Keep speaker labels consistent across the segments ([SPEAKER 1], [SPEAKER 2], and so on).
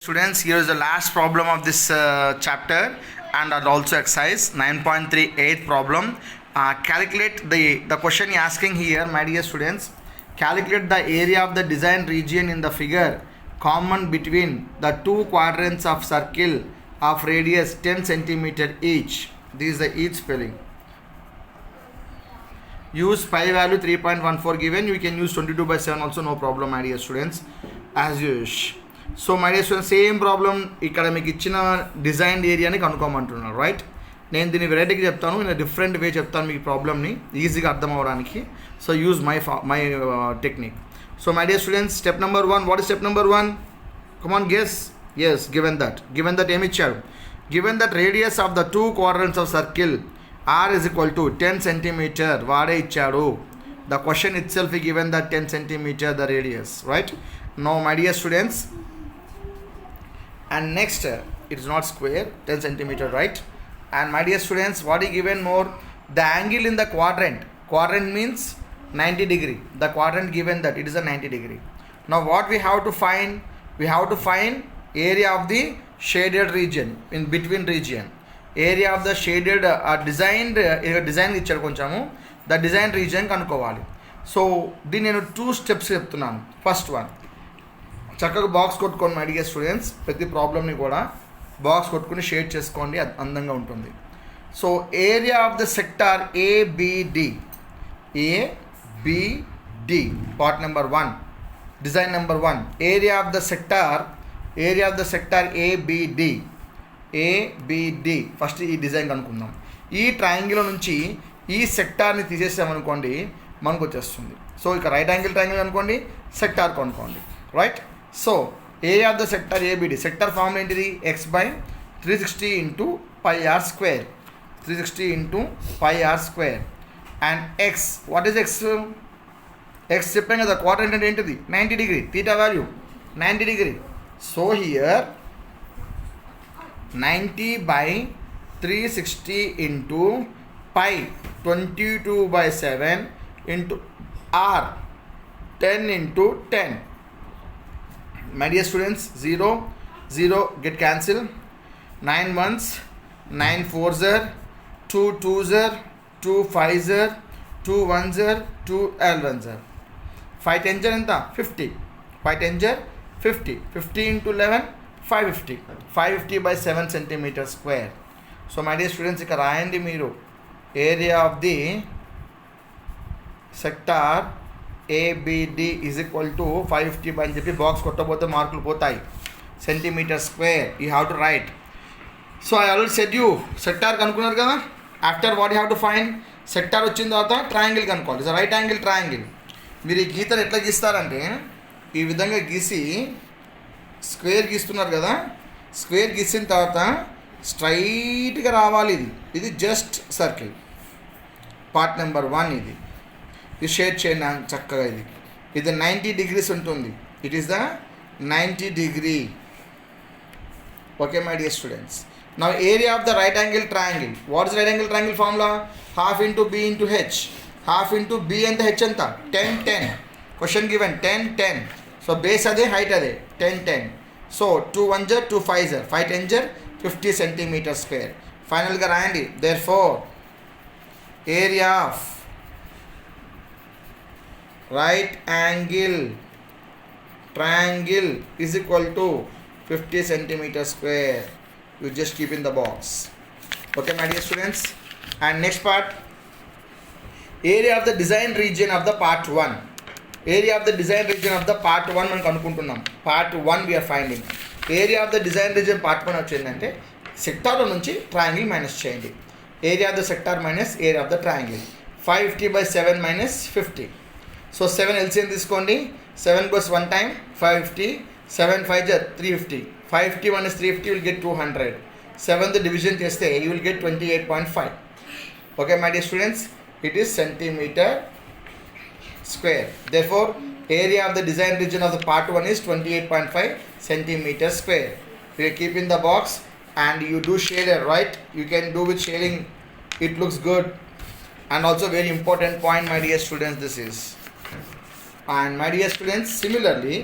[SPEAKER 1] Students, here is the last problem of this chapter and also exercise 9.38 problem. Calculate the question asking here, my dear students. Calculate the area of the design region in the figure common between the two quadrants of circle of radius 10 centimeter each. This is the each spelling. Use pi value 3.14 given. You can use 22/7 also, no problem, my dear students, as you wish. So my dear students, same problem ఇక్కడ మీకు ఇచ్చిన design ఏరియాని కనుక్కోమంటున్నారు, right? నేను దీన్ని వెరైటీగా చెప్తాను, నేను different way చెప్తాను మీకు ప్రాబ్లమ్ని ఈజీగా అర్థం అవ్వడానికి. So use my technique. So my dear students, step number 1. What is step number 1? Come on guess. Yes, given that ఏమి ఇచ్చాడు? Given that radius of the two quadrants of circle are is equal to 10 centimetre. వాడే ఇచ్చాడు. The question itself given that 10 centimetre the radius, right? No my dear students, and next it is not square, 10 centimeter, right? And my dear students, what is given more? The angle in the quadrant means 90 degree. The quadrant given that it is a 90 degree. Now what we have to find? We have to find area of the shaded region, in between region, area of the shaded design ఇచ్చారు కొంచెము, the design region కనుక్కోవాలి. So దీన్ని నేను 2 steps చెప్తున్నాను. First one, చక్కగా box కొట్టుకోండి my dear students. ప్రతి ప్రాబ్లమ్ని కూడా బాక్స్ కొట్టుకుని షేర్ చేసుకోండి, అందంగా ఉంటుంది. So area of the sector ABD part number 1, design number 1. Area of the sector ABD. First ఈ డిజైన్ కనుక్కుందాం. ఈ ట్రయాంగిల్ నుంచి ఈ సెక్టార్ని తీసేసామనుకోండి, మనకు వచ్చేస్తుంది. సో ఇక రైట్ యాంగిల్ ట్రయాంగిల్ అనుకోండి, సెక్టార్ కొనుక్కోండి, right? So area of the sector ABD, sector form ఏంటిది? X by 360 into pi r square. 360 into pi r square. And x, what is x? X చెప్పాం కదా, క్వాడ్రంట్ అంటే ఏంటిది? 90 degree. Theta value 90 degree. So here 90 by 360 into pi 22/7 into r 10 into 10. My dear students, 0 get cancel. 9 ones, 9 fours are, 2 twos are, 2 fives are, 2 ones are, 2 11s are. 5 tens are enta 50. 5 tens are 50. 50 into 11, 550. 550 by 7 centimeter square. So my dear students, ఇక్కడ రాయండి మీరు. Area of the sector ABD is equal to 550 అని చెప్పి box కొట్టబోతే మార్కులు పోతాయి. Centimetre square you have to write. So I already set you sector కనుక్కున్నారు కదా. After what you have to find? Sector వచ్చిన తర్వాత ట్రయాంగిల్ కనుక్కోవాలి. It's right angle triangle. మీరు ఈ గీతను ఎట్లా గీస్తారంటే ఈ విధంగా గీసి స్క్వేర్ గీస్తున్నారు కదా, స్క్వేర్ గీసిన తర్వాత స్ట్రైట్గా రావాలి. ఇది జస్ట్ సర్కిల్. పార్ట్ నెంబర్ 1 ఇది షేర్ చేయండి చక్కగా. ఇది 90 degrees ఉంటుంది. It is the 90 degree. Okay my dear students, now area of the right angle triangle. What is right angle triangle formula? Half into B into H. Half into B ఎంత, H ఎంత? 10 10. Question given 10 10. So base అదే, height అదే, 10 10. So 2 1s are 2 5s are 5 10s are 50 centimeter square. ఫైనల్గా రాయండి. Therefore area of right angle triangle is equal to 50 centimeter square. You just keep in the box. Okay my dear students. And next part, area of the design region of the part 1. Area of the design region of the part 1 మనం కనుక్కుంటున్నాం. part 1 we are finding. Area of the design region part 1 వచ్చిందంటే సెక్టార్లో నుంచి triangle minus చేయండి. Area of the sector minus area of the triangle. 550 by 7 minus 50. So 7 LCM తీసుకోండి. 7 goes 1 time, 550. 7 5 350. 550 minus 350 will get 200. 7th division చేస్తే you will get 28.5. Okay my dear students, it is centimeter square. Therefore area of the design region of the part 1 is 28.5 centimeter square. You keep in the box and you do shader, right? You can do with shading, it looks good. And also very important point my dear students, this is. And my dear students, similarly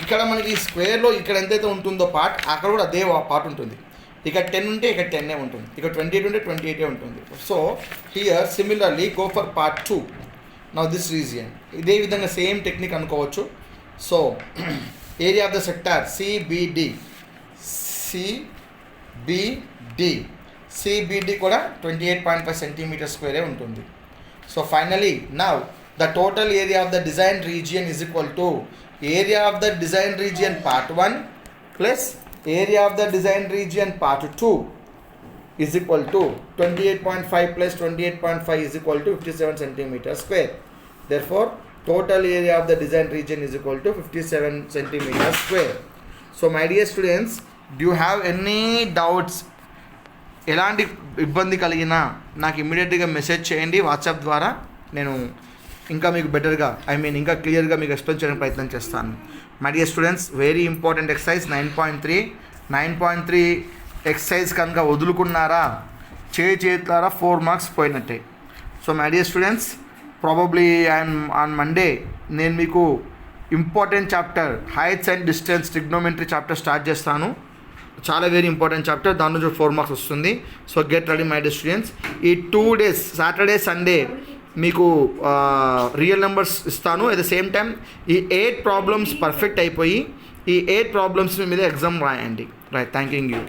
[SPEAKER 1] ఇక్కడ మనకి ఈ స్క్వేర్లో ఇక్కడ ఎంతైతే ఉంటుందో part అక్కడ కూడా అదే part ఉంటుంది. ఇక్కడ 10 ఉంటే ఇక్కడ 10 ఉంటుంది, ఇక్కడ 28 ఉంటే 28 ఉంటుంది. So here similarly go for part 2. Now this region ఇదే విధంగా సేమ్ టెక్నిక్ అనుకోవచ్చు. So area of the sector CBD కూడా 28.5 సెంటీమీటర్ స్క్వేరే ఉంటుంది. So finally now the total area of the design region is equal to area of the design region part 1 plus area of the design region part 2 is equal to 28.5 plus 28.5 is equal to 57 centimetre square. Therefore, total area of the design region is equal to 57 centimeters square. So my dear students, do you have any doubts? ఎలాంటి ఇబ్బంది కలిగినా నాకు ఇమ్మీడియట్గా message చేయండి WhatsApp ద్వారా. నేను ఇంకా మీకు బెటర్గా ఇంకా క్లియర్గా మీకు ఎక్స్ప్లెయిన్ చేయడానికి ప్రయత్నం చేస్తాను. My dear students, very important exercise 9.3 exercise కనుక వదులుకున్నారా చేతులారా 4 మార్క్స్ పోయినట్టే. So my dear students, probably on Monday నేను మీకు important chapter heights and distance trigonometry chapter start చేస్తాను. చాలా వెరీ ఇంపార్టెంట్ చాప్టర్, దాని నుంచి 4 మార్క్స్ వస్తుంది. So get ready my dear students. ఈ 2 days సాటర్డే సండే మీకు రియల్ నెంబర్స్ ఇస్తాను. అట్ ద సేమ్ టైం ఈ 8 ప్రాబ్లమ్స్ పర్ఫెక్ట్ అయిపోయి ఈ 8 ప్రాబ్లమ్స్ మీద ఎగ్జామ్ రాయండి. Right, thank you.